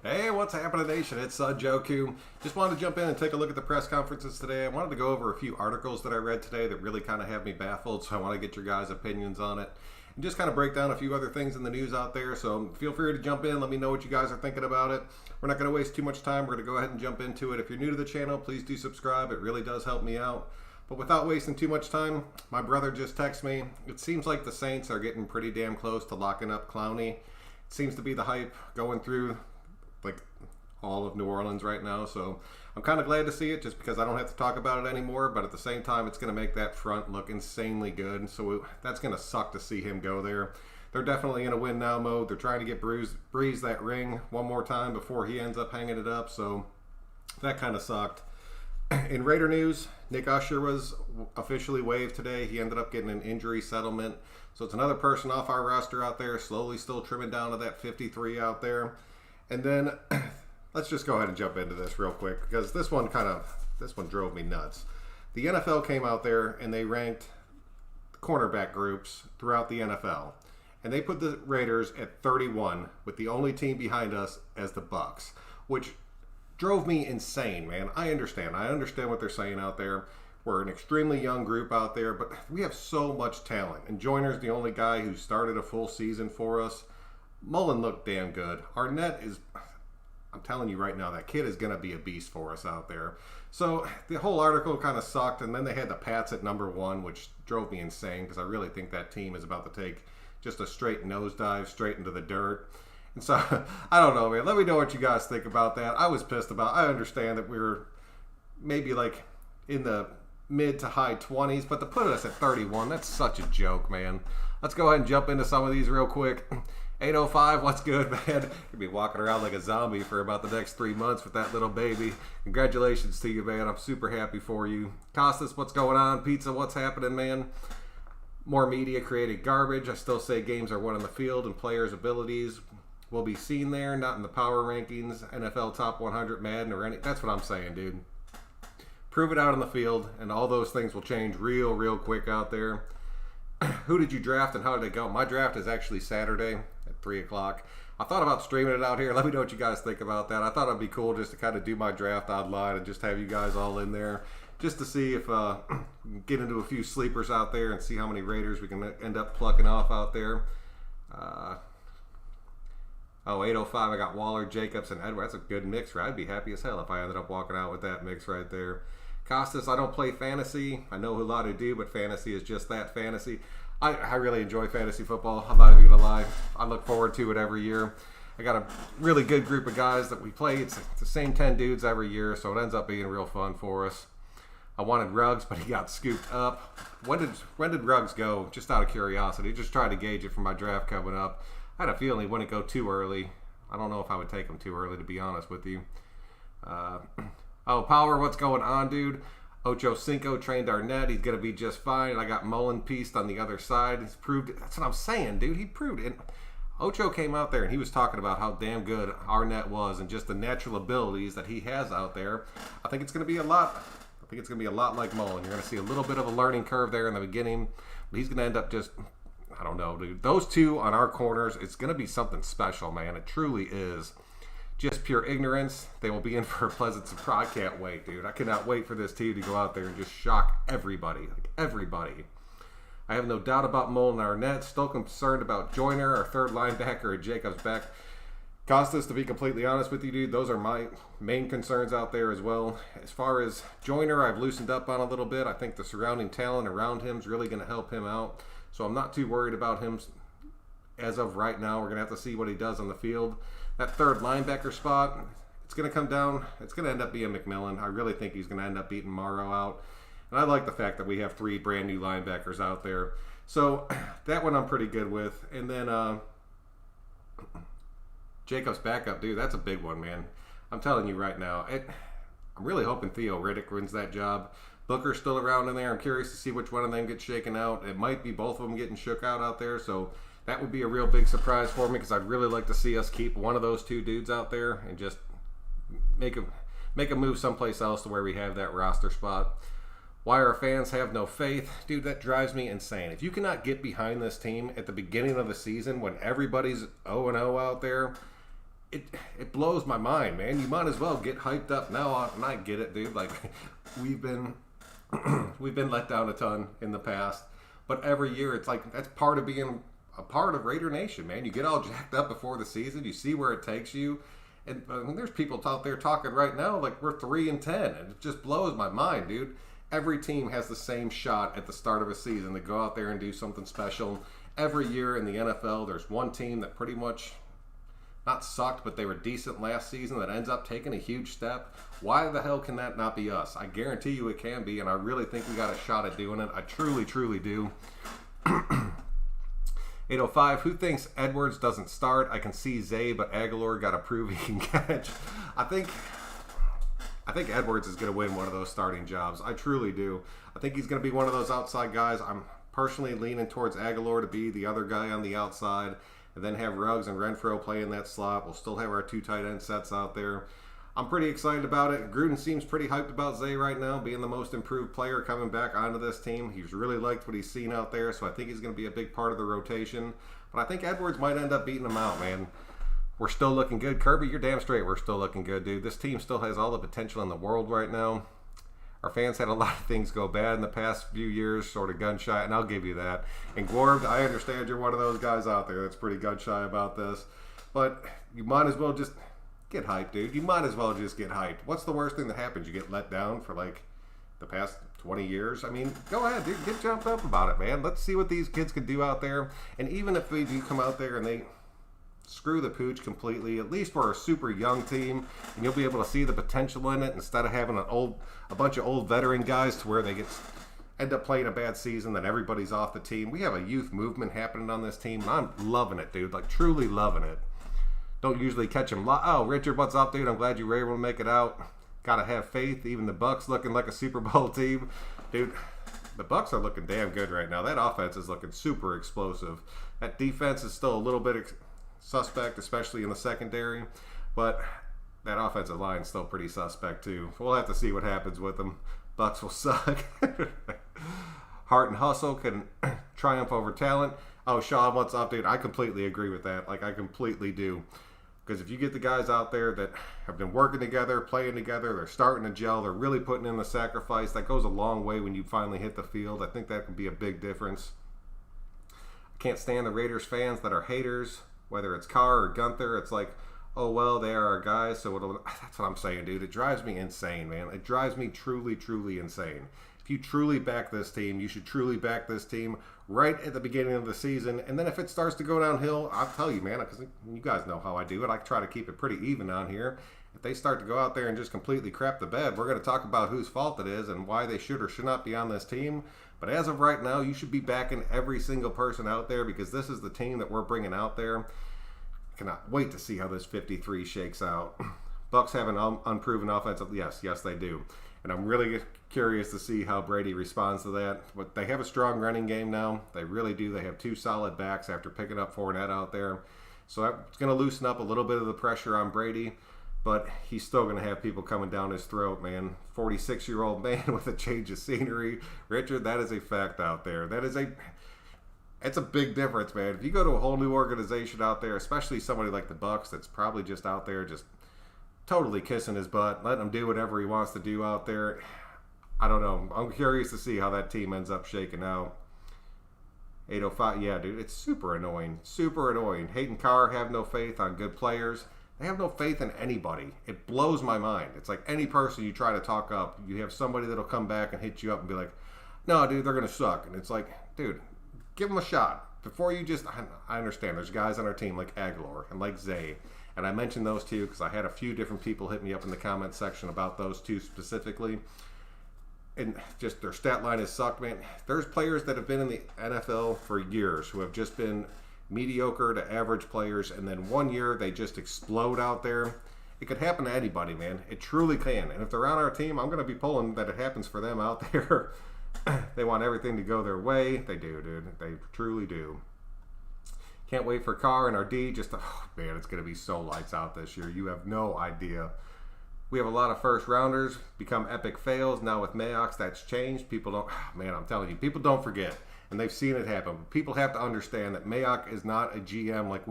Hey, what's happening, nation? It's Joku. Just wanted to jump in and take a look at the press conferences today. I wanted to go over a few articles that I read today that really kind of have me baffled, so I want to get your guys' opinions on it and just kind of break down a few other things in the news out there. So feel free to jump in. Let me know what you guys are thinking about it. We're not going to waste too much time. We're going to go ahead and jump into it. If you're new to the channel, please do subscribe. It really does help me out. But without wasting too much time, my brother just texted me. It seems like the Saints are getting pretty damn close to locking up Clowney. It seems to be the hype going through like all of New Orleans right now, so I'm kind of glad to see it just because I don't have to talk about it anymore, but at the same time it's going to make that front look insanely good, so that's going to suck to see him go there. They're definitely in a win now mode. They're trying to get Breeze that ring one more time before he ends up hanging it up, so that kind of sucked. In Raider news, Nick Usher was officially waived today. He ended up getting an injury settlement, so it's another person off our roster out there, slowly still trimming down to that 53 out there. And then let's just go ahead and jump into this real quick because this one drove me nuts. The NFL came out there and they ranked cornerback groups throughout the NFL. And they put the Raiders at 31 with the only team behind us as the Bucks, which drove me insane, man. I understand what they're saying out there. We're an extremely young group out there, but we have so much talent. And Joyner's the only guy who started a full season for us. Mullen looked damn good. Arnett is, I'm telling you right now, that kid is going to be a beast for us out there. So the whole article kind of sucked, and then they had the Pats at number 1, which drove me insane because I really think that team is about to take just a straight nosedive straight into the dirt. And so, I don't know, man. Let me know what you guys think about that. I was pissed about it. I understand that we were maybe like in the mid to high 20s, but to put us at 31, that's such a joke, man. Let's go ahead and jump into some of these real quick. 805, what's good, man? You'll be walking around like a zombie for about the next 3 months with that little baby. Congratulations to you, man. I'm super happy for you. Costas, what's going on? Pizza, what's happening, man? More media created garbage. I still say games are won on the field and players' abilities will be seen there, not in the power rankings, NFL top 100, Madden, or any. That's what I'm saying, dude. Prove it out on the field, and all those things will change real quick out there. Who did you draft and how did it go? My draft is actually Saturday at 3 o'clock. I thought about streaming it out here. Let me know what you guys think about that. I thought it'd be cool just to kind of do my draft online and just have you guys all in there just to see if get into a few sleepers out there and see how many Raiders we can end up plucking off out there. 805, I got Waller, Jacobs, and Edwards. That's a good mix, right? I'd be happy as hell if I ended up walking out with that mix right there. Costas, I don't play fantasy. I know a lot of do, but fantasy is just that, fantasy. I really enjoy fantasy football. I'm not even going to lie. I look forward to it every year. I got a really good group of guys that we play. It's the same 10 dudes every year, so it ends up being real fun for us. I wanted Ruggs, but he got scooped up. When did Ruggs go? Just out of curiosity. Just trying to gauge it for my draft coming up. I had a feeling he wouldn't go too early. I don't know if I would take him too early, to be honest with you. Power, what's going on, dude? Ocho Cinco trained Arnett. He's going to be just fine. And I got Mullen pieced on the other side. He's proved it. That's what I'm saying, dude. He proved it. Ocho came out there and he was talking about how damn good Arnett was and just the natural abilities that he has out there. I think it's going to be a lot. I think it's going to be a lot like Mullen. You're going to see a little bit of a learning curve there in the beginning. But he's going to end up just, I don't know, dude. Those two on our corners, it's going to be something special, man. It truly is. Just pure ignorance. They will be in for a pleasant surprise. I can't wait, dude. I cannot wait for this team to go out there and just shock everybody. Like, everybody. I have no doubt about Mullen and Arnett. Still concerned about Joyner, our third linebacker, and Jacobs back. Costas, to be completely honest with you, dude, those are my main concerns out there as well. As far as Joyner, I've loosened up on a little bit. I think the surrounding talent around him is really going to help him out. So I'm not too worried about him as of right now. We're going to have to see what he does on the field. That third linebacker spot, it's going to come down. It's going to end up being McMillan. I really think he's going to end up beating Morrow out. And I like the fact that we have 3 brand new linebackers out there. So that one I'm pretty good with. And then Jacobs backup, dude, that's a big one, man. I'm telling you right now. I'm really hoping Theo Riddick wins that job. Booker's still around in there. I'm curious to see which one of them gets shaken out. It might be both of them getting shook out there. So that would be a real big surprise for me because I'd really like to see us keep one of those 2 dudes out there and just make a move someplace else to where we have that roster spot. Why our fans have no faith? Dude, that drives me insane. If you cannot get behind this team at the beginning of the season when everybody's 0-0 out there, it blows my mind, man. You might as well get hyped up now. And I get it, dude. Like we've been let down a ton in the past, but every year it's like that's part of being a part of Raider Nation, man. You get all jacked up before the season. You see where it takes you. And I mean, there's people out there talking right now like we're 3-10, and it just blows my mind, dude. Every team has the same shot at the start of a season to go out there and do something special. Every year in the NFL, there's one team that pretty much not sucked, but they were decent last season that ends up taking a huge step. Why the hell can that not be us? I guarantee you it can be, and I really think we got a shot at doing it. I truly, truly do. 805, who thinks Edwards doesn't start? I can see Zay, but Aguilar got to prove he can catch. I think Edwards is going to win one of those starting jobs. I truly do. I think he's going to be one of those outside guys. I'm personally leaning towards Aguilar to be the other guy on the outside, and then have Ruggs and Renfrow play in that slot. We'll still have our 2 tight end sets out there. I'm pretty excited about it. Gruden seems pretty hyped about Zay right now, being the most improved player coming back onto this team. He's really liked what he's seen out there, so I think he's going to be a big part of the rotation. But I think Edwards might end up beating him out, man. We're still looking good. Kirby, you're damn straight we're still looking good, dude. This team still has all the potential in the world right now. Our fans had a lot of things go bad in the past few years, sort of gun-shy, and I'll give you that. And Gorb, I understand you're one of those guys out there that's pretty gun-shy about this. But you might as well just get hyped, dude. You might as well just get hyped. What's the worst thing that happens? You get let down for, like, the past 20 years? I mean, go ahead, dude. Get jumped up about it, man. Let's see what these kids can do out there. And even if they do come out there and they screw the pooch completely, at least we're a super young team, and you'll be able to see the potential in it instead of having a bunch of old veteran guys to where they end up playing a bad season, then everybody's off the team. We have a youth movement happening on this team, and I'm loving it, dude. Like, truly loving it. Don't usually catch him. Oh, Richard, what's up, dude? I'm glad you were able to make it out. Gotta have faith. Even the Bucks looking like a Super Bowl team. Dude, the Bucks are looking damn good right now. That offense is looking super explosive. That defense is still a little bit suspect, especially in the secondary. But that offensive line is still pretty suspect, too. We'll have to see what happens with them. Bucks will suck. Heart and hustle can triumph over talent. Oh, Sean, what's up, dude? I completely agree with that. Like, I completely do. Because if you get the guys out there that have been working together, playing together, they're starting to gel, they're really putting in the sacrifice, that goes a long way when you finally hit the field. I think that can be a big difference. I can't stand the Raiders fans that are haters, whether it's Carr or Gunther. It's like, oh, well, they are our guys, so that's what I'm saying, dude. It drives me insane, man. It drives me truly, truly insane. If you truly back this team, you should truly back this team right at the beginning of the season. And then if it starts to go downhill, I'll tell you, man, because you guys know how I do it. I try to keep it pretty even on here. If they start to go out there and just completely crap the bed, we're going to talk about whose fault it is and why they should or should not be on this team. But as of right now, you should be backing every single person out there because this is the team that we're bringing out there. Cannot wait to see how this 53 shakes out. Bucks have an unproven offense. Yes, they do. And I'm really curious to see how Brady responds to that. But they have a strong running game now. They really do. They have 2 solid backs after picking up Fournette out there. So that's going to loosen up a little bit of the pressure on Brady. But he's still going to have people coming down his throat, man. 46-year-old man with a change of scenery. Richard, that is a fact out there. It's a big difference, man. If you go to a whole new organization out there, especially somebody like the Bucks that's probably just out there just totally kissing his butt, letting him do whatever he wants to do out there. I don't know. I'm curious to see how that team ends up shaking out. 805, yeah, dude, it's super annoying. Super annoying. Hayden Carr have no faith on good players. They have no faith in anybody. It blows my mind. It's like any person you try to talk up, you have somebody that'll come back and hit you up and be like, no, dude, they're going to suck. And it's like, dude, give them a shot. Before you just, I understand there's guys on our team like Aguilar and like Zay. And I mentioned those two because I had a few different people hit me up in the comment section about those two specifically. And just their stat line has sucked, man. There's players that have been in the NFL for years who have just been mediocre to average players, and then one year they just explode out there. It could happen to anybody, man. It truly can. And if they're on our team, I'm going to be pulling that it happens for them out there. They want everything to go their way. They do, dude. They truly do. Can't wait for Carr and our D. Oh, man, it's going to be so lights out this year. You have no idea. We have a lot of first rounders become epic fails. Now with Mayock, that's changed. People don't, man, I'm telling you, people don't forget. And they've seen it happen. People have to understand that Mayock is not a GM like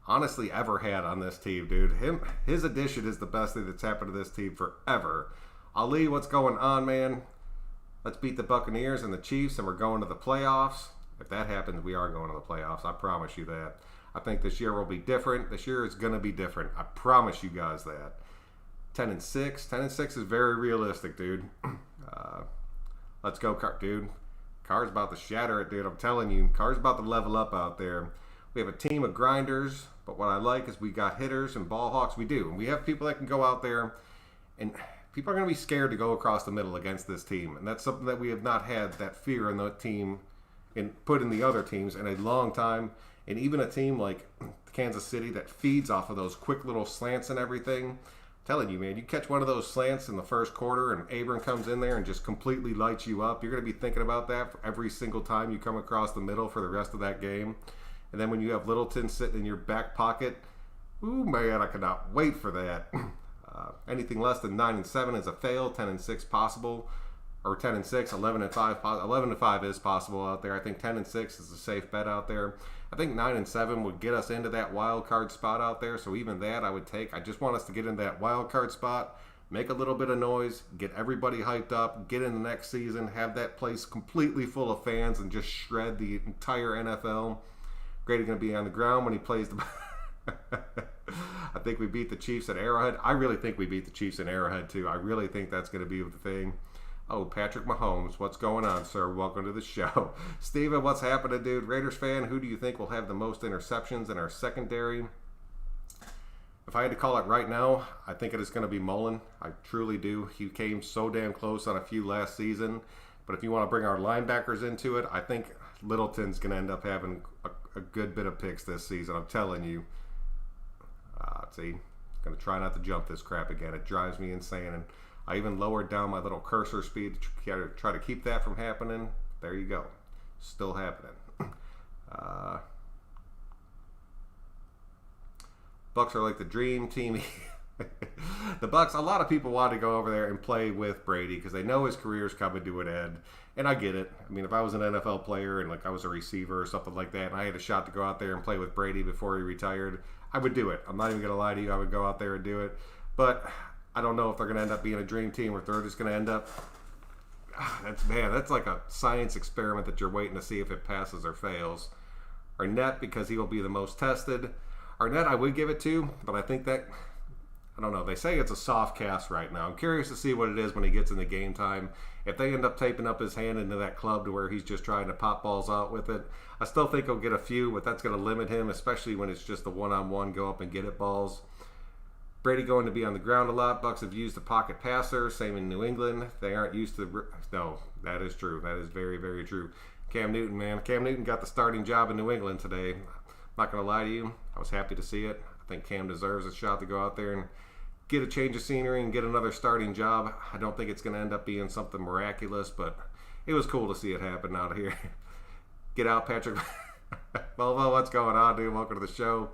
honestly ever had on this team, dude. His addition is the best thing that's happened to this team forever. Ali, what's going on, man? Let's beat the Buccaneers and the Chiefs, and we're going to the playoffs. If that happens, we are going to the playoffs. I promise you that. I think this year will be different. This year is going to be different. I promise you guys that. 10-6. 10-6 is very realistic, dude. Let's go, dude. Carr's about to shatter it, dude. I'm telling you. Carr's about to level up out there. We have a team of grinders, but what I like is we got hitters and ball hawks. We do. And we have people that can go out there, and people are going to be scared to go across the middle against this team. And that's something that we have not had, that fear in the team and put in the other teams in a long time. And even a team like Kansas City that feeds off of those quick little slants and everything. I'm telling you, man, you catch one of those slants in the first quarter and Abram comes in there and just completely lights you up. You're going to be thinking about that for every single time you come across the middle for the rest of that game. And then when you have Littleton sitting in your back pocket, ooh, man, I cannot wait for that. Anything less than 9-7 is a fail. 10-6 possible, or 10-6. 11-5. 11-5 is possible out there. I think 10-6 is a safe bet out there. I think 9-7 would get us into that wild card spot out there. So even that I would take. I just want us to get into that wild card spot, make a little bit of noise, get everybody hyped up, get in the next season, have that place completely full of fans, and just shred the entire NFL. Grady going to be on the ground when he plays the. I think we beat the Chiefs at Arrowhead. I really think we beat the Chiefs at Arrowhead too. I really think that's going to be the thing. Oh, Patrick Mahomes, what's going on, sir? Welcome to the show. Steven, what's happening, dude? Raiders fan, who do you think will have the most interceptions in our secondary? If I had to call it right now, I think it is going to be Mullen. I truly do. He came so damn close on a few last season. But if you want to bring our linebackers into it, I think Littleton's going to end up having a good bit of picks this season. I'm telling you. See, I'm going to try not to jump this crap again. It drives me insane. And I even lowered down my little cursor speed to try to keep that from happening. There you go. Still happening. Bucks are like the dream team. The Bucks, a lot of people want to go over there and play with Brady because they know his career's coming to an end. And I get it. I mean, if I was an NFL player and like I was a receiver or something like that and I had a shot to go out there and play with Brady before he retired, I would do it. I'm not even going to lie to you. I would go out there and do it. But I don't know if they're going to end up being a dream team or if they're just going to end up... That's like a science experiment that you're waiting to see if it passes or fails. Arnett, because he will be the most tested. Arnett, I would give it to, but I think that... I don't know. They say it's a soft cast right now. I'm curious to see what it is when he gets in the game time. If they end up taping up his hand into that club to where he's just trying to pop balls out with it, I still think he'll get a few, but that's going to limit him, especially when it's just the one-on-one go up and get it balls. Brady going to be on the ground a lot. Bucks have used the pocket passer. Same in New England. They aren't used to... No, that is true. That is very, very true. Cam Newton, man. Cam Newton got the starting job in New England today. I'm not going to lie to you. I was happy to see it. I think Cam deserves a shot to go out there and get a change of scenery and get another starting job. I don't think it's going to end up being something miraculous, but it was cool to see it happen out here. Get out, Patrick. Well, what's going on, dude? Welcome to the show.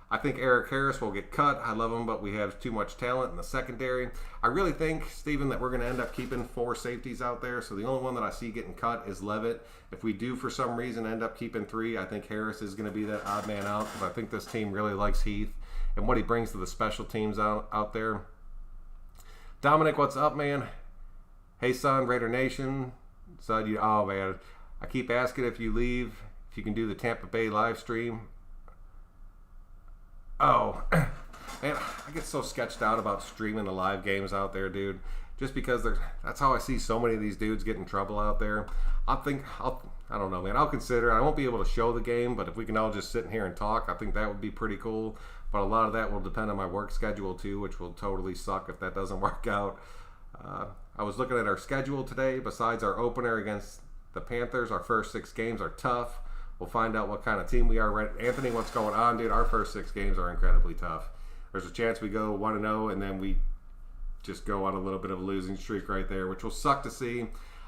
I think Eric Harris will get cut. I love him, but we have too much talent in the secondary. I really think, Steven, that we're going to end up keeping 4 safeties out there. So the only one that I see getting cut is Levitt. If we do, for some reason, end up keeping 3, I think Harris is going to be that odd man out because I think this team really likes Heath and what he brings to the special teams out there. Dominic, what's up, man? Hey, son, Raider Nation. Son, oh, man. I keep asking if you leave, if you can do the Tampa Bay live stream. Oh, man, I get so sketched out about streaming the live games out there, dude. Just because that's how I see so many of these dudes get in trouble out there. I don't know, man. I'll consider it. I won't be able to show the game, but if we can all just sit in here and talk, I think that would be pretty cool. But a lot of that will depend on my work schedule, too, which will totally suck if that doesn't work out. I was looking at our schedule today. Besides our opener against the Panthers, our first 6 games are tough. We'll find out what kind of team we are. Anthony, what's going on, dude? Our first 6 games are incredibly tough. There's a chance we go 1-0, and then we just go on a little bit of a losing streak right there, which will suck to see.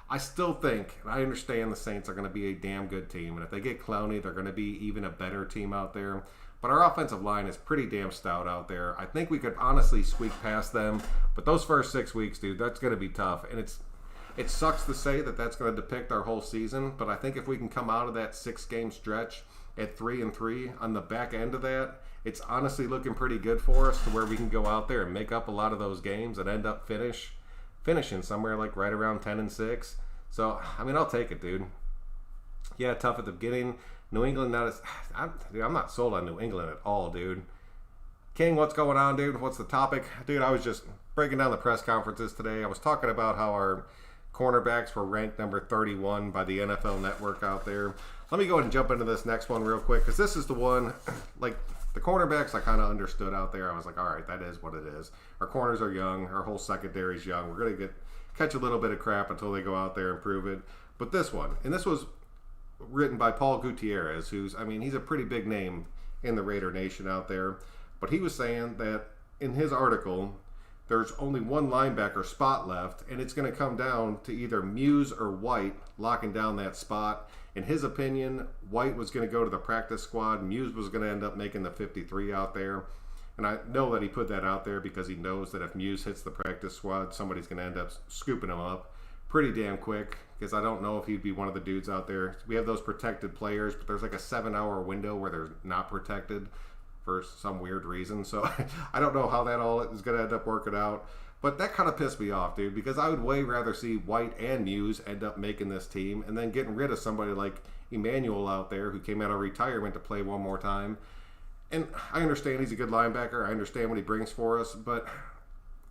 I still think, and I understand the Saints are going to be a damn good team, and if they get Clowney, they're going to be even a better team out there. But our offensive line is pretty damn stout out there. I think we could honestly squeak past them, but those first 6 weeks, dude, that's going to be tough. And it sucks to say that that's going to depict our whole season, but I think if we can come out of that 6-game stretch at 3-3 on the back end of that, it's honestly looking pretty good for us to where we can go out there and make up a lot of those games and end up finishing somewhere like right around 10-6. So, I mean, I'll take it, dude. Yeah, tough at the beginning. New England, I'm not sold on New England at all, dude. King, what's going on, dude? What's the topic? Dude, I was just breaking down the press conferences today. I was talking about how our cornerbacks were ranked number 31 by the NFL Network out there. Let me go ahead and jump into this next one real quick, because this is the one, like, the cornerbacks I kind of understood out there. I was like, all right, that is what it is. Our corners are young. Our whole secondary is young. We're going to catch a little bit of crap until they go out there and prove it. But this one, and this was written by Paul Gutierrez, he's a pretty big name in the Raider Nation out there. But he was saying that in his article, there's only one linebacker spot left, and it's going to come down to either Muse or White locking down that spot. In his opinion, White was going to go to the practice squad. Muse was going to end up making the 53 out there. And I know that he put that out there because he knows that if Muse hits the practice squad, somebody's going to end up scooping him up pretty damn quick, because I don't know if he'd be one of the dudes out there. We have those protected players, but there's like a 7-hour window where they're not protected for some weird reason. So I don't know how that all is going to end up working out. But that kind of pissed me off, dude, because I would way rather see White and Muse end up making this team and then getting rid of somebody like Emmanuel out there who came out of retirement to play one more time. And I understand he's a good linebacker. I understand what he brings for us, but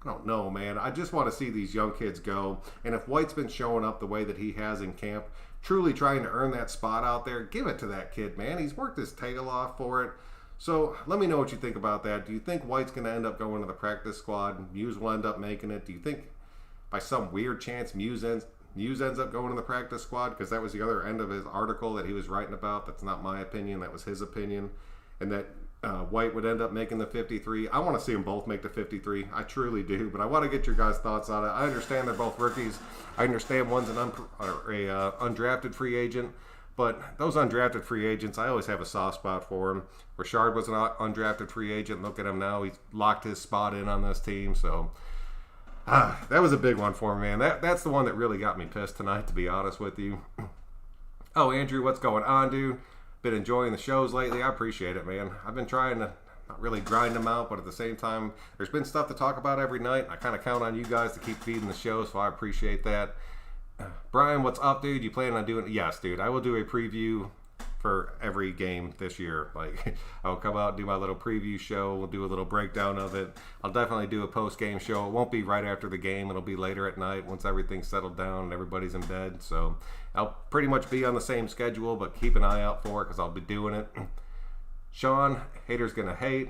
I don't know, man. I just want to see these young kids go. And if White's been showing up the way that he has in camp, truly trying to earn that spot out there, give it to that kid, man. He's worked his tail off for it. So let me know what you think about that. Do you think White's going to end up going to the practice squad? Muse will end up making it? Do you think by some weird chance Muse ends up going to the practice squad? Because that was the other end of his article that he was writing about. That's not my opinion. That was his opinion. And that White would end up making the 53. I want to see them both make the 53. I truly do. But I want to get your guys' thoughts on it. I understand they're both rookies. I understand one's an undrafted free agent. But those undrafted free agents, I always have a soft spot for them. Rashard was an undrafted free agent. Look at him now. He's locked his spot in on this team. So that was a big one for me, man. That's the one that really got me pissed tonight, to be honest with you. Oh, Andrew, what's going on, dude? Been enjoying the shows lately. I appreciate it, man. I've been trying to not really grind them out, but at the same time, there's been stuff to talk about every night. I kind of count on you guys to keep feeding the show, so I appreciate that. Brian, what's up, dude? You plan on doing it? Yes, dude. I will do a preview for every game this year. Like, I'll come out and do my little preview show. We'll do a little breakdown of it. I'll definitely do a post-game show. It won't be right after the game. It'll be later at night once everything's settled down and everybody's in bed. So I'll pretty much be on the same schedule, but keep an eye out for it because I'll be doing it. Sean, haters gonna hate.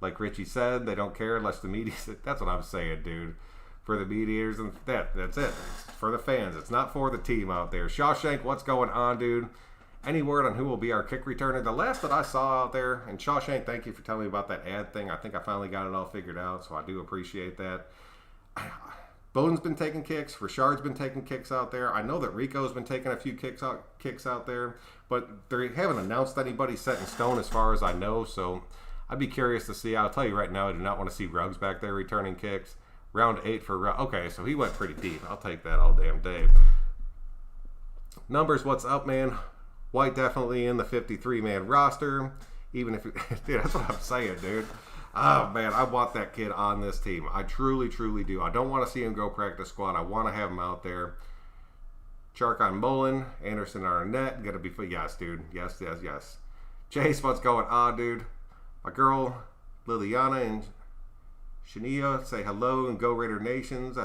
Like Richie said, they don't care unless the media. That's what I'm saying, dude. For the mediators, and that's it. It's for the fans. It's not for the team out there. Shawshank, what's going on, dude? Any word on who will be our kick returner? The last that I saw out there, and Shawshank, thank you for telling me about that ad thing. I think I finally got it all figured out, so I do appreciate that. Bowden's been taking kicks. Rashard's been taking kicks out there. I know that Rico's been taking a few kicks out there, but they haven't announced anybody set in stone as far as I know, so I'd be curious to see. I'll tell you right now, I do not want to see Ruggs back there returning kicks. Round 8 for Ruggs. Okay, so he went pretty deep. I'll take that all damn day. Numbers, what's up, man? White definitely in the 53-man roster. Even if, dude, that's what I'm saying, dude. Oh, man, I want that kid on this team. I truly, truly do. I don't want to see him go practice squad. I want to have him out there. Chark on Mullen. Anderson on our net. Gonna be, yes, dude. Yes. Chase, what's going on, dude? My girl, Liliana, and Shania, say hello and go Raider Nations.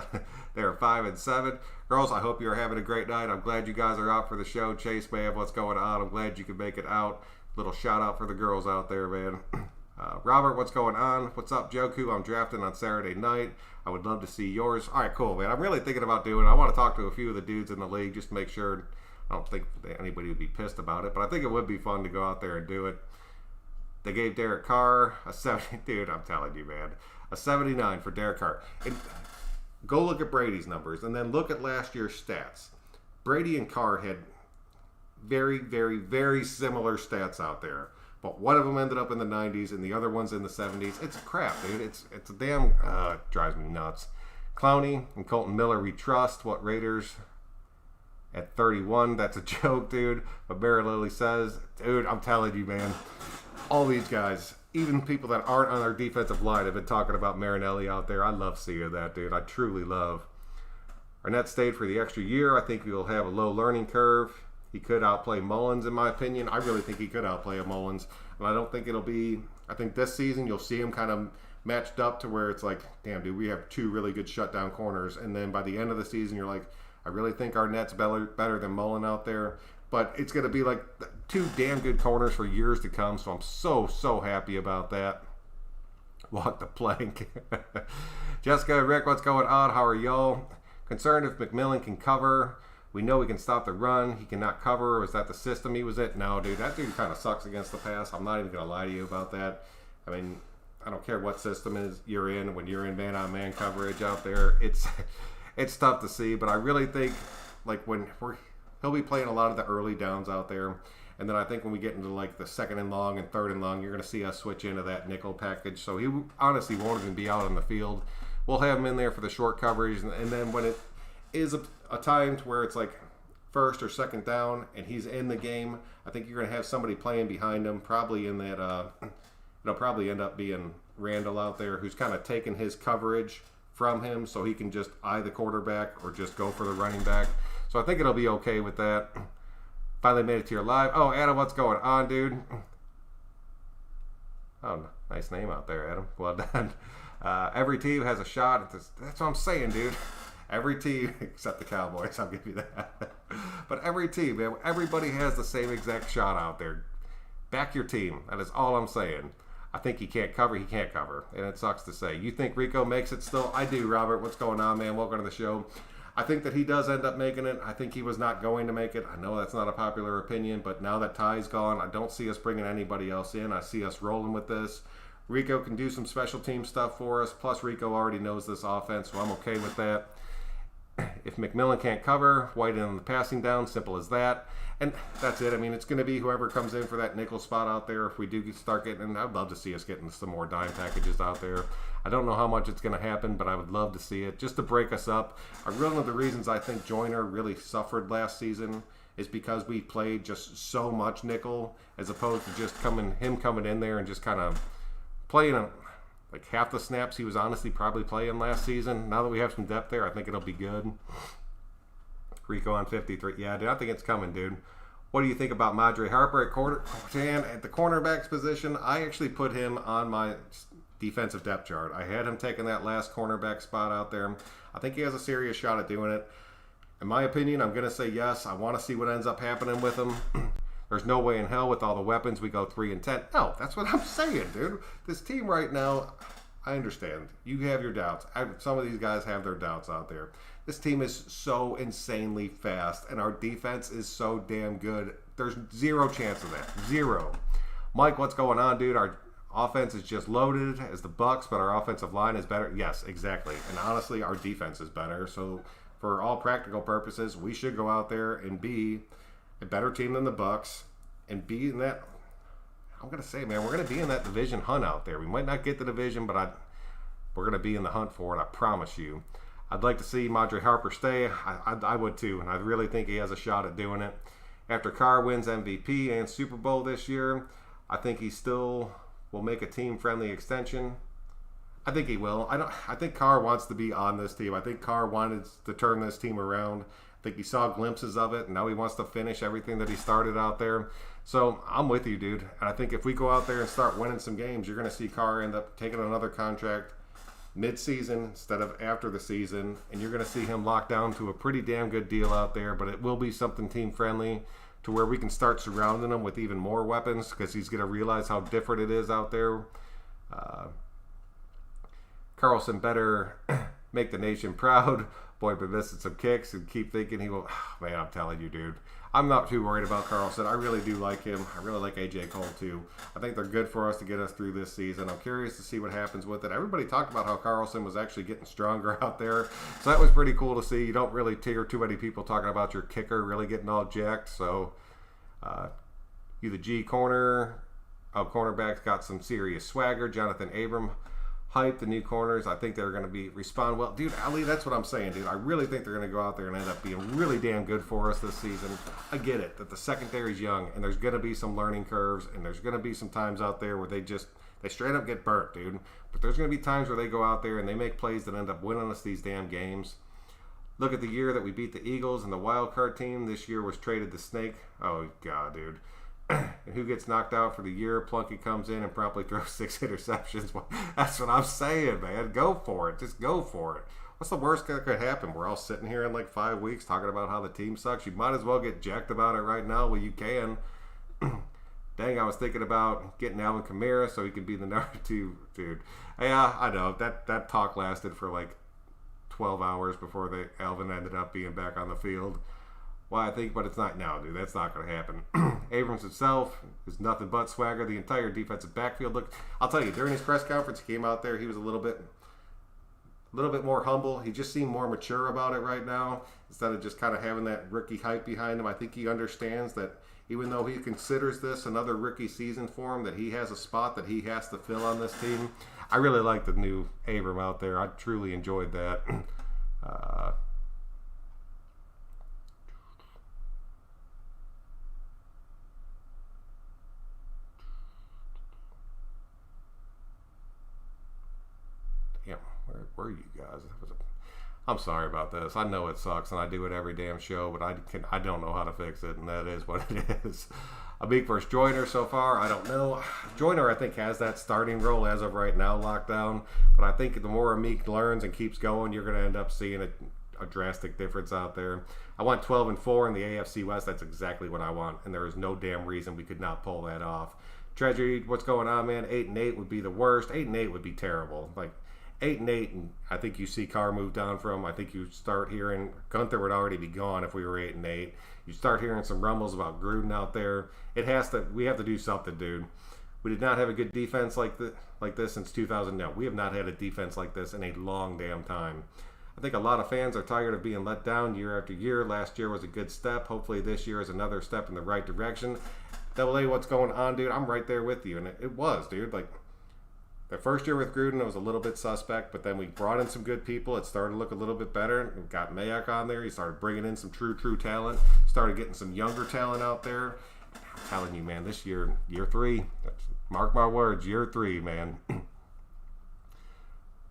They're 5-7. Girls, I hope you're having a great night. I'm glad you guys are out for the show. Chase, man, what's going on? I'm glad you could make it out. Little shout out for the girls out there, man. Robert, what's going on? What's up, Joku? I'm drafting on Saturday night. I would love to see yours. All right, cool, man. I'm really thinking about doing it. I want to talk to a few of the dudes in the league just to make sure. I don't think anybody would be pissed about it, but I think it would be fun to go out there and do it. They gave Derek Carr a 70. Dude, I'm telling you, man. A 79 for Derek Carr. And go look at Brady's numbers and then look at last year's stats. Brady and Carr had very, very, very similar stats out there. But one of them ended up in the 90s and the other one's in the 70s. It's crap, dude. It's a damn... it drives me nuts. Clowney and Colton Miller, we trust. What Raiders at 31? That's a joke, dude. But Barry Lilly says, dude, I'm telling you, man. All these guys... even people that aren't on our defensive line have been talking about Marinelli out there. I love seeing that, dude. I truly love. Arnett stayed for the extra year. I think he will have a low learning curve. He could outplay Mullins, in my opinion. I really think he could outplay a Mullins. And I don't think it'll be... I think this season you'll see him kind of matched up to where it's like, damn, dude, we have two really good shutdown corners. And then by the end of the season, you're like, I really think Arnett's better than Mullen out there. But it's going to be like two damn good corners for years to come. So I'm so happy about that. Walk the plank. Jessica and Rick, what's going on? How are y'all? Concerned if McMillan can cover. We know he can stop the run. He cannot cover. Was that the system he was at? No, dude. That dude kind of sucks against the pass. I'm not even going to lie to you about that. I mean, I don't care what system you're in. When you're in man-on-man coverage out there, it's tough to see. But I really think, like, he'll be playing a lot of the early downs out there. And then I think when we get into, like, the second and long and third and long, you're going to see us switch into that nickel package. So he honestly won't even be out on the field. We'll have him in there for the short coverage. And then when it is a time to where it's like first or second down and he's in the game, I think you're going to have somebody playing behind him, probably in that it'll probably end up being Randall out there, who's kind of taking his coverage from him so he can just eye the quarterback or just go for the running back. So I think it'll be okay with that. Finally made it to your live. Oh, Adam, what's going on, dude? Oh, nice name out there, Adam. Well done. Every team has a shot at this. That's what I'm saying, dude. Every team, except the Cowboys, I'll give you that. But every team, man, everybody has the same exact shot out there. Back your team. That is all I'm saying. I think he can't cover. He can't cover. And it sucks to say. You think Rico makes it still? I do, Robert. What's going on, man? Welcome to the show. I think that he does end up making it. I think he was not going to make it. I know that's not a popular opinion, but now that Ty's gone, I don't see us bringing anybody else in. I see us rolling with this. Rico can do some special team stuff for us. Plus, Rico already knows this offense, so I'm okay with that. If McMillan can't cover, White in on the passing down, simple as that. And that's it. I mean, it's going to be whoever comes in for that nickel spot out there. If we do start getting, and I'd love to see us getting some more dime packages out there. I don't know how much it's going to happen, but I would love to see it just to break us up. One of the reasons I think Joyner really suffered last season is because we played just so much nickel as opposed to just him coming in there and just kind of playing like half the snaps he was honestly probably playing last season. Now that we have some depth there, I think it'll be good. Rico on 53. Yeah, dude, I think it's coming, dude. What do you think about Madre Harper at the cornerback's position? I actually put him on my defensive depth chart. I had him taking that last cornerback spot out there. I think he has a serious shot at doing it. In my opinion, I'm going to say yes. I want to see what ends up happening with him. There's no way in hell with all the weapons we go 3-10. No, that's what I'm saying, dude. This team right now, I understand. You have your doubts. Some of these guys have their doubts out there. This team is so insanely fast, and our defense is so damn good. There's zero chance of that. Zero. Mike, what's going on, dude? Our offense is just loaded as the Bucks, but our offensive line is better. Yes, exactly. And honestly, our defense is better. So for all practical purposes, we should go out there and be a better team than the Bucks and be in that. I'm gonna say, man, we're gonna be in that division hunt out there. We might not get the division, but we're gonna be in the hunt for it. I promise you. I'd like to see Madre Harper stay. I would too, and I really think he has a shot at doing it. After Carr wins MVP and Super Bowl this year, I think he still will make a team-friendly extension. I think he will. I think Carr wants to be on this team. I think Carr wanted to turn this team around. I think he saw glimpses of it, and now he wants to finish everything that he started out there. So I'm with you, dude. And I think if we go out there and start winning some games, you're going to see Carr end up taking another contract mid-season instead of after the season, and you're going to see him locked down to a pretty damn good deal out there, but it will be something team-friendly to where we can start surrounding him with even more weapons because he's going to realize how different it is out there. Carlson better make the nation proud. Boy, been missing some kicks and keep thinking he will. Oh, man, I'm telling you, dude. I'm not too worried about Carlson. I really do like him. I really like A.J. Cole, too. I think they're good for us to get us through this season. I'm curious to see what happens with it. Everybody talked about how Carlson was actually getting stronger out there. So that was pretty cool to see. You don't really hear too many people talking about your kicker really getting all jacked. So you the G corner. Cornerback's got some serious swagger. Jonathan Abram hype, the new corners. I think they're going to respond well. Dude, Ali, that's what I'm saying, dude. I really think they're going to go out there and end up being really damn good for us this season. I get it, that the secondary's young, and there's going to be some learning curves, and there's going to be some times out there where they just They straight up get burnt, dude. But there's going to be times where they go out there and they make plays that end up winning us these damn games. Look at the year that we beat the Eagles and the wild card team. This year was traded the Snake. Oh, God, dude. And who gets knocked out for the year? Plunkett comes in and promptly throws 6 interceptions. Well, that's what I'm saying, man. Go for it. Just go for it. What's the worst that could happen? We're all sitting here in like 5 weeks talking about how the team sucks. You might as well get jacked about it right now while you can. Dang, I was thinking about getting Alvin Kamara so he can be the number 2, dude. Yeah, I know. That talk lasted for like 12 hours before Alvin ended up being back on the field. Why I think, but it's not now, dude. That's not going to happen. Abrams himself is nothing but swagger. The entire defensive backfield. Look, I'll tell you, during his press conference, he came out there. He was a little bit more humble. He just seemed more mature about it right now instead of just kind of having that rookie hype behind him. I think he understands that even though he considers this another rookie season for him, that he has a spot that he has to fill on this team. I really like the new Abram out there. I truly enjoyed that. Damn, where were you guys? I'm sorry about this. I know it sucks, and I do it every damn show, but I don't know how to fix it, and that is what it is. A big first Joyner so far, I don't know. Joyner, I think, has that starting role as of right now locked down, but I think the more Amik learns and keeps going, you're going to end up seeing a drastic difference out there. I want 12-4 in the AFC West. That's exactly what I want, and there is no damn reason we could not pull that off. Treasury, what's going on, man? 8-8 would be the worst. 8-8 would be terrible. Like 8-8, and I think you see Carr move down from. I think you start hearing Gunther would already be gone if we were 8-8. You start hearing some rumbles about Gruden out there. We have to do something, dude. We did not have a good defense like this since 2000. No, we have not had a defense like this in a long damn time. I think a lot of fans are tired of being let down year after year. Last year was a good step. Hopefully this year is another step in the right direction. Double A, what's going on, dude? I'm right there with you, and it was, dude. Like, the first year with Gruden, it was a little bit suspect, but then we brought in some good people. It started to look a little bit better. We got Mayock on there. He started bringing in some true talent. Started getting some younger talent out there. I'm telling you, man, this year 3, mark my words, year 3, man.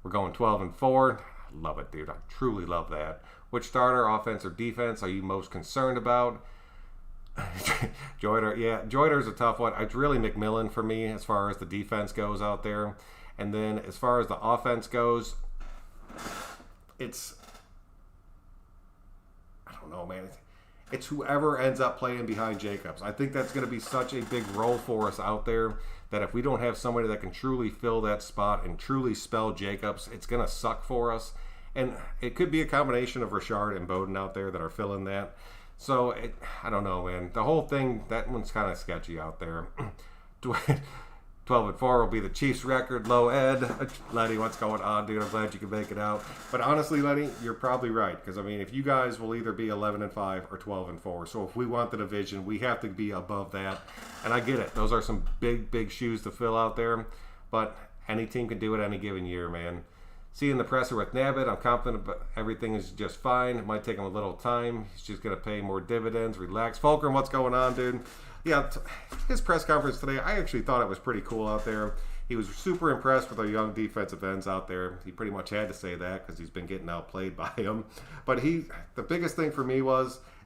We're going 12-4. I love it, dude. I truly love that. Which starter, offense or defense, are you most concerned about? Joyner, yeah, Joyner's a tough one. It's really McMillan for me as far as the defense goes out there. And then as far as the offense goes, I don't know, man. It's whoever ends up playing behind Jacobs. I think that's going to be such a big role for us out there that if we don't have somebody that can truly fill that spot and truly spell Jacobs, it's going to suck for us. And it could be a combination of Richard and Bowden out there that are filling that. So, I don't know, man. The whole thing, that one's kind of sketchy out there. 12-4 will be the Chiefs' record. Low Ed. Letty, what's going on, dude? I'm glad you can make it out. But honestly, Letty, you're probably right. Because, I mean, if you guys will either be 11-5 or 12-4. So, if we want the division, we have to be above that. And I get it. Those are some big shoes to fill out there. But any team can do it any given year, man. Seeing the presser with Nabbit, I'm confident but everything is just fine. It might take him a little time. He's just going to pay more dividends. Relax. Fulcrum, what's going on, dude? Yeah, his press conference today, I actually thought it was pretty cool out there. He was super impressed with our young defensive ends out there. He pretty much had to say that because he's been getting outplayed by them. But the biggest thing for me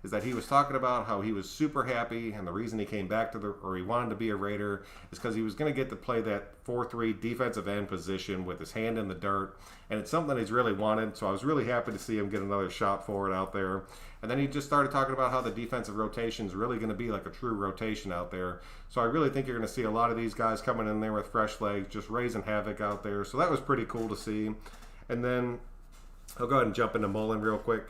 is that he was talking about how he was super happy, and the reason he came back or he wanted to be a Raider is because he was going to get to play that 4-3 defensive end position with his hand in the dirt, and it's something he's really wanted, so I was really happy to see him get another shot for it out there. And then he just started talking about how the defensive rotation is really going to be like a true rotation out there. So I really think you're going to see a lot of these guys coming in there with fresh legs, just raising havoc out there. So that was pretty cool to see. And then I'll go ahead and jump into Mullen real quick.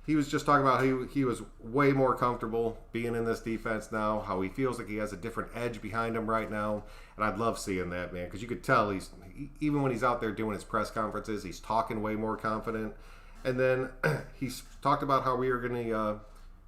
He was just talking about how he was way more comfortable being in this defense now, how he feels like he has a different edge behind him right now. And I'd love seeing that, man, because you could tell even when he's out there doing his press conferences, he's talking way more confident. And then he's talked about how we are going to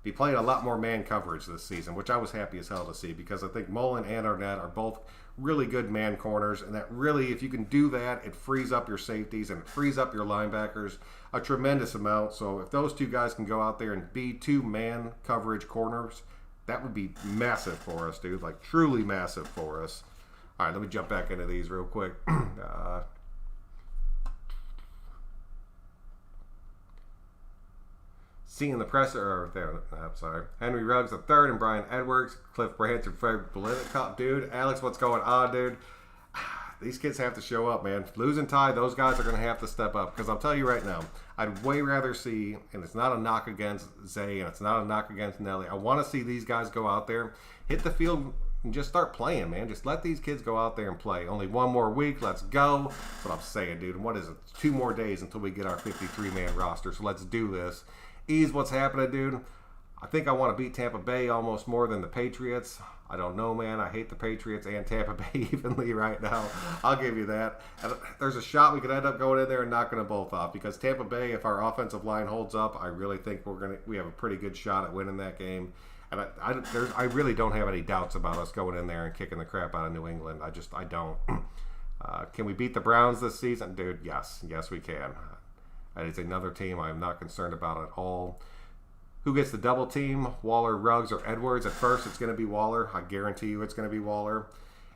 be playing a lot more man coverage this season, which I was happy as hell to see because I think Mullen and Arnett are both really good man corners, and that really, if you can do that, it frees up your safeties and it frees up your linebackers a tremendous amount. So if those two guys can go out there and be 2 man coverage corners, that would be massive for us, dude. Like, truly massive for us. All right, let me jump back into these real quick. Seeing the presser, or there, I'm sorry, Henry Ruggs III and Brian Edwards, Cliff Branch and Fred Biletnikoff. Dude, Alex, what's going on, dude? These kids have to show up, man. Lose and tie, those guys are going to have to step up. Because I'll tell you right now, I'd way rather see, and it's not a knock against Zay, and it's not a knock against Nelly. I want to see these guys go out there, hit the field, and just start playing, man. Just let these kids go out there and play. Only one more week. Let's go. That's what I'm saying, dude. And what is it? 2 more days until we get our 53-man roster. So let's do this. Ease, what's happening, dude? I think I want to beat Tampa Bay almost more than the Patriots. I don't know, man. I hate the Patriots and Tampa Bay evenly right now. I'll give you that. And there's a shot we could end up going in there and knocking them both off, because Tampa Bay, if our offensive line holds up, I really think we have a pretty good shot at winning that game. And I really don't have any doubts about us going in there and kicking the crap out of New England. I don't. Can we beat the Browns this season? Dude, yes. Yes, we can. That is another team I'm not concerned about at all. Who gets the double team? Waller, Ruggs, or Edwards? At first, it's going to be Waller. I guarantee you it's going to be Waller.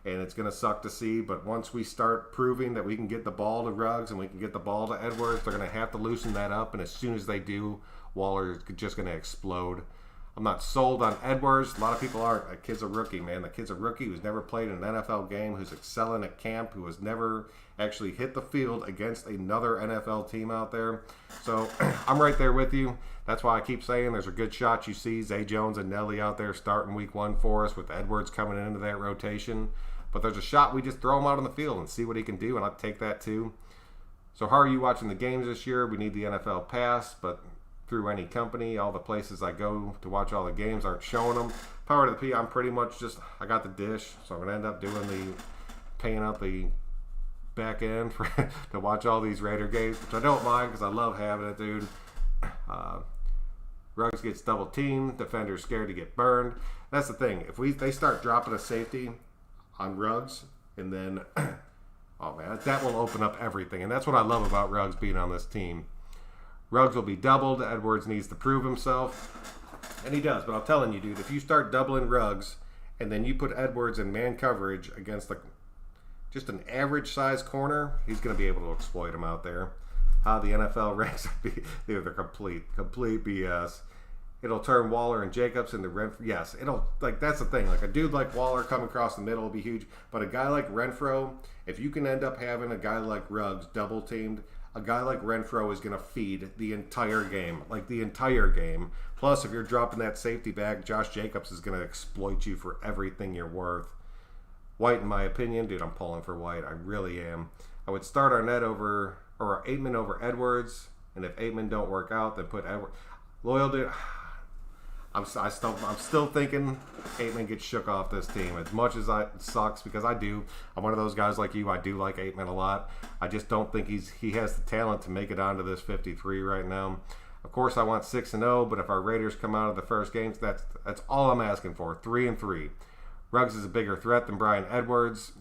And it's going to suck to see. But once we start proving that we can get the ball to Ruggs and we can get the ball to Edwards, they're going to have to loosen that up. And as soon as they do, Waller is just going to explode. I'm not sold on Edwards. A lot of people aren't. That kid's a rookie, man. The kid's a rookie who's never played in an NFL game, who's excelling at camp, who has never actually hit the field against another NFL team out there. So I'm right there with you. That's why I keep saying there's a good shot you see Zay Jones and Nelly out there starting week 1 for us with Edwards coming into that rotation. But there's a shot we just throw him out on the field and see what he can do, and I'd take that too. So how are you watching the games this year? We need the NFL pass, but through any company, all the places I go to watch all the games aren't showing them. Power to the P, I'm pretty much just, I got the dish, so I'm going to end up paying out the back end to watch all these Raider games, which I don't mind because I love having it, dude. Ruggs gets double teamed, defender's scared to get burned. That's the thing. If they start dropping a safety on Ruggs, and then, oh man, that will open up everything. And that's what I love about Ruggs being on this team. Ruggs will be doubled. Edwards needs to prove himself. And he does. But I'm telling you, dude, if you start doubling Ruggs and then you put Edwards in man coverage against just an average size corner, he's going to be able to exploit him out there. How the NFL ranks, they're complete BS. It'll turn Waller and Jacobs into Renfrow. Yes, that's the thing. Like a dude like Waller coming across the middle will be huge. But a guy like Renfrow, if you can end up having a guy like Ruggs double teamed, a guy like Renfrow is going to feed the entire game. Like the entire game. Plus, if you're dropping that safety back, Josh Jacobs is going to exploit you for everything you're worth. White, in my opinion, dude, I'm pulling for White. I really am. I would start Arnett over, or Aitman over Edwards. And if Aitman don't work out, then put Edwards. Loyal, dude. I'm still thinking Aitman gets shook off this team. As much as it sucks, because I'm one of those guys like you. I do like Aitman a lot. I just don't think he has the talent to make it onto this 53 right now. Of course, I want 6-0, but if our Raiders come out of the first games, that's all I'm asking for. 3-3. Ruggs is a bigger threat than Brian Edwards.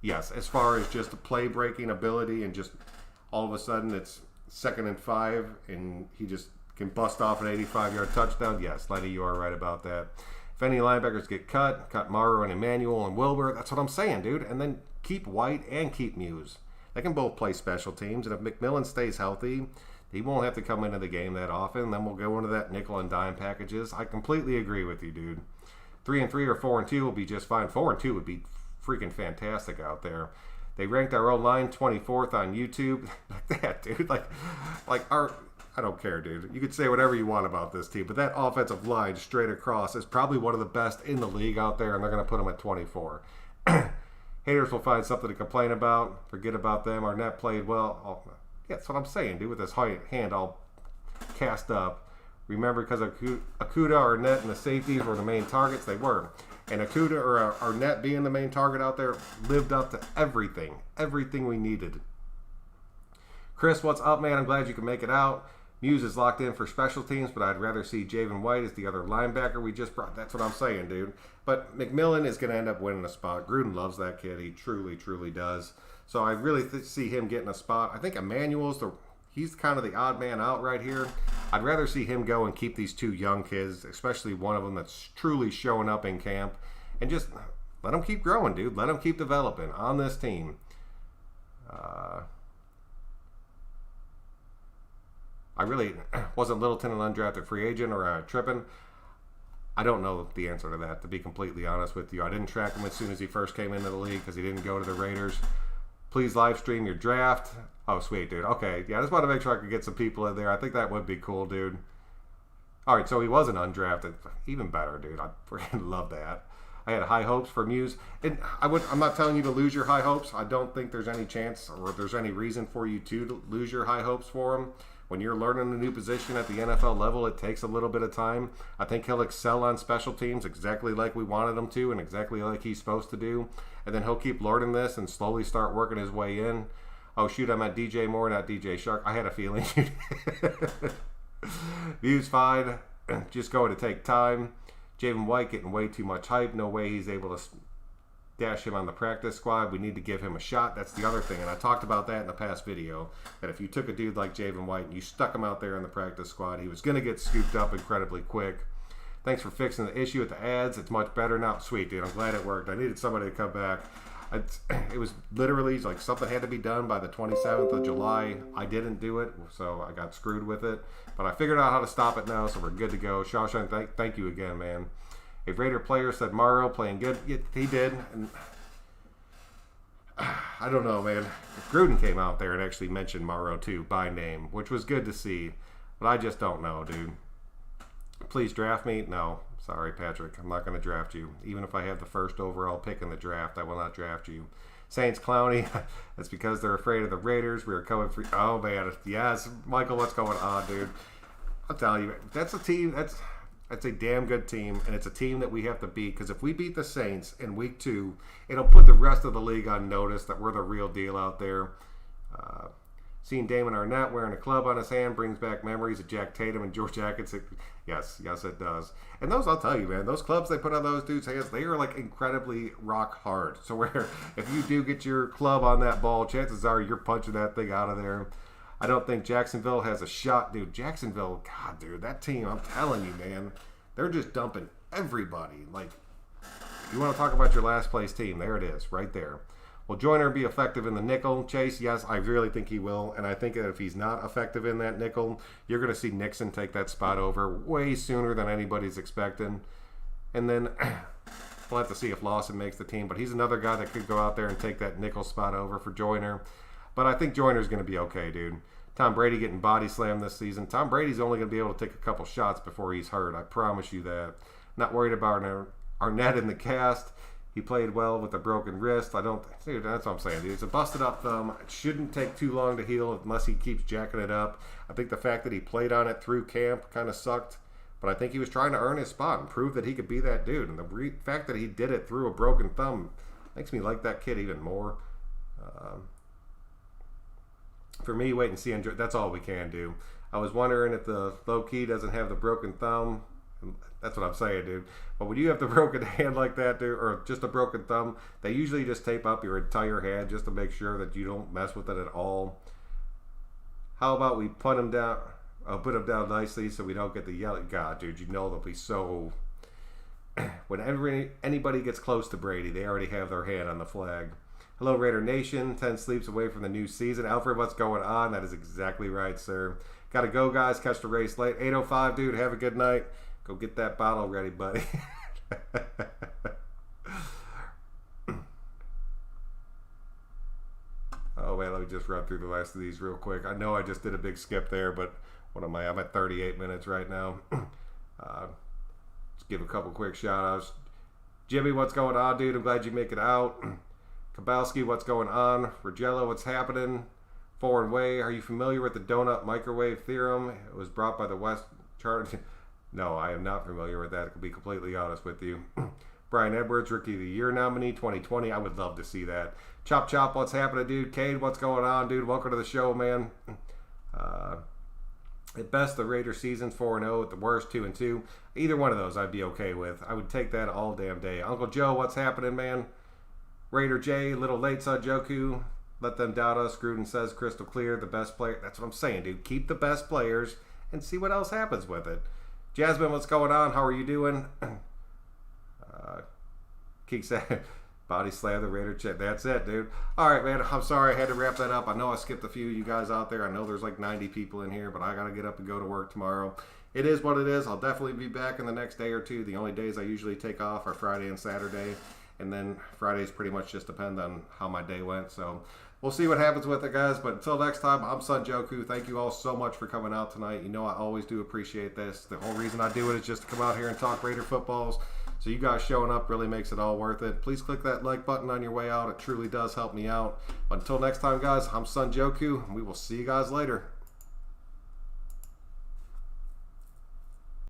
Yes, as far as just the play-breaking ability and just all of a sudden it's 2nd and 5 and he just can bust off an 85-yard touchdown. Yes, Lenny, you are right about that. If any linebackers get cut Morrow and Emmanuel and Wilbur. That's what I'm saying, dude. And then keep White and keep Muse. They can both play special teams. And if McMillan stays healthy, he won't have to come into the game that often. Then we'll go into that nickel and dime packages. I completely agree with you, dude. 3-3 or 4-2 will be just fine. 4-2 would be freaking fantastic out there. They ranked our O-line 24th on YouTube. Like that, dude. I don't care, dude. You could say whatever you want about this team, but that offensive line straight across is probably one of the best in the league out there, and they're going to put them at 24. Haters will find something to complain about. Forget about them. Arnett played well. Oh, yeah, that's what I'm saying, dude, with his hand all cast up. Remember, because Okudah, Arnett, and the safeties were the main targets, they were. And Okudah or Arnett being the main target out there lived up to everything we needed. Chris, what's up, man? I'm glad you can make it out. Muse is locked in for special teams, but I'd rather see Javen White as the other linebacker we just brought. That's what I'm saying, dude. But McMillan is going to end up winning a spot. Gruden loves that kid. He truly, truly does. So I really see him getting a spot. I think Emmanuel's he's kind of the odd man out right here. I'd rather see him go and keep these 2 young kids, especially one of them that's truly showing up in camp. And just let him keep growing, dude. Let him keep developing on this team. I really wasn't Littleton an undrafted free agent or tripping. I don't know the answer to that, to be completely honest with you. I didn't track him as soon as he first came into the league because he didn't go to the Raiders. Please live stream your draft. Oh, sweet, dude. Okay, yeah, I just want to make sure I could get some people in there. I think that would be cool, dude. All right, so he wasn't undrafted. Even better, dude. I freaking love that. I had high hopes for Muse. And I'm not telling you to lose your high hopes. I don't think there's any chance or there's any reason for you to lose your high hopes for him. When you're learning a new position at the NFL level, it takes a little bit of time. I think he'll excel on special teams exactly like we wanted him to and exactly like he's supposed to do. And then he'll keep learning this and slowly start working his way in. Oh, shoot, I'm at DJ Moore, not DJ Shark. I had a feeling. View's fine. Just going to take time. Javen White getting way too much hype. No way he's able to dash him on the practice squad. We need to give him a shot. That's the other thing. And I talked about that in the past video, that if you took a dude like Javen White and you stuck him out there in the practice squad, he was going to get scooped up incredibly quick. Thanks for fixing the issue with the ads. It's much better now. Sweet, dude. I'm glad it worked. I needed somebody to come back. It was literally like something had to be done by the 27th of July. I didn't do it, so I got screwed with it. But I figured out how to stop it now, so we're good to go. Shawshank, thank you again, man. A Raider player said Morrow playing good. Yeah, he did. And I don't know, man. Gruden came out there and actually mentioned Morrow too by name, which was good to see. But I just don't know, dude. Please draft me. No, sorry, Patrick. I'm not going to draft you. Even if I have the first overall pick in the draft, I will not draft you. Saints Clowney. That's because they're afraid of the Raiders. We are coming for. Oh man, yes, Michael. What's going on, dude? I'm telling you, that's a team. That's a damn good team, and it's a team that we have to beat, because if we beat the Saints in week 2, it'll put the rest of the league on notice that we're the real deal out there. Seeing Damon Arnett wearing a club on his hand brings back memories of Jack Tatum and George Atkinson. Yes, it does. And those, I'll tell you, man, those clubs they put on those dudes' hands, they are like incredibly rock hard. So where if you do get your club on that ball, chances are you're punching that thing out of there. I don't think Jacksonville has a shot, dude. Jacksonville, God, dude, that team, I'm telling you, man, they're just dumping everybody. Like, you want to talk about your last place team? There it is, right there. Will Joyner be effective in the nickel? Chase, yes, I really think he will. And I think that if he's not effective in that nickel, you're going to see Nixon take that spot over way sooner than anybody's expecting. And then we'll have to see if Lawson makes the team. But he's another guy that could go out there and take that nickel spot over for Joyner. But I think Joyner's going to be okay, dude. Tom Brady getting body slammed this season. Tom Brady's only going to be able to take a couple shots before he's hurt. I promise you that. Not worried about Arnett in the cast. He played well with a broken wrist. Dude, that's what I'm saying, dude. It's a busted up thumb. It shouldn't take too long to heal unless he keeps jacking it up. I think the fact that he played on it through camp kind of sucked. But I think he was trying to earn his spot and prove that he could be that dude. And the fact that he did it through a broken thumb makes me like that kid even more. For me, wait and see. That's all we can do. I was wondering if the low key doesn't have the broken thumb. That's what I'm saying, dude. But when you have the broken hand like that, dude, or just a broken thumb, they usually just tape up your entire hand just to make sure that you don't mess with it at all. How about we put him down nicely so we don't get the yelling? God, dude, you know they'll be so. Whenever anybody gets close to Brady, they already have their hand on the flag. Hello, Raider Nation. 10 sleeps away from the new season. Alfred, what's going on? That is exactly right, sir. Got to go, guys. Catch the race late. 8:05, dude. Have a good night. Go get that bottle ready, buddy. Oh, man, let me just run through the last of these real quick. I know I just did a big skip there, but what am I? I'm at 38 minutes right now. Just give a couple quick shout-outs. Jimmy, what's going on, dude? I'm glad you make it out. Kabowski, what's going on? Rogello, what's happening? Foreign Way, are you familiar with the donut microwave theorem? It was brought by the West Chart. No, I am not familiar with that, to be completely honest with you. Brian Edwards, Rookie of the Year nominee, 2020. I would love to see that. Chop Chop, what's happening, dude? Cade, what's going on, dude? Welcome to the show, man. At best, the Raiders season's 4-0. At the worst, 2-2. Either one of those I'd be okay with. I would take that all damn day. Uncle Joe, what's happening, man? Raider J, little late, Joku. Let them doubt us. Gruden says crystal clear. The best player. That's what I'm saying, dude. Keep the best players and see what else happens with it. Jasmine, what's going on? How are you doing? Keep saying, body slam the Raider chat. That's it, dude. All right, man. I'm sorry I had to wrap that up. I know I skipped a few of you guys out there. I know there's like 90 people in here, but I got to get up and go to work tomorrow. It is what it is. I'll definitely be back in the next day or two. The only days I usually take off are Friday and Saturday. And then Fridays pretty much just depend on how my day went. So we'll see what happens with it, guys. But until next time, I'm Son Joku. Thank you all so much for coming out tonight. You know I always do appreciate this. The whole reason I do it is just to come out here and talk Raider footballs. So you guys showing up really makes it all worth it. Please click that like button on your way out. It truly does help me out. But until next time, guys, I'm Son Joku, and we will see you guys later.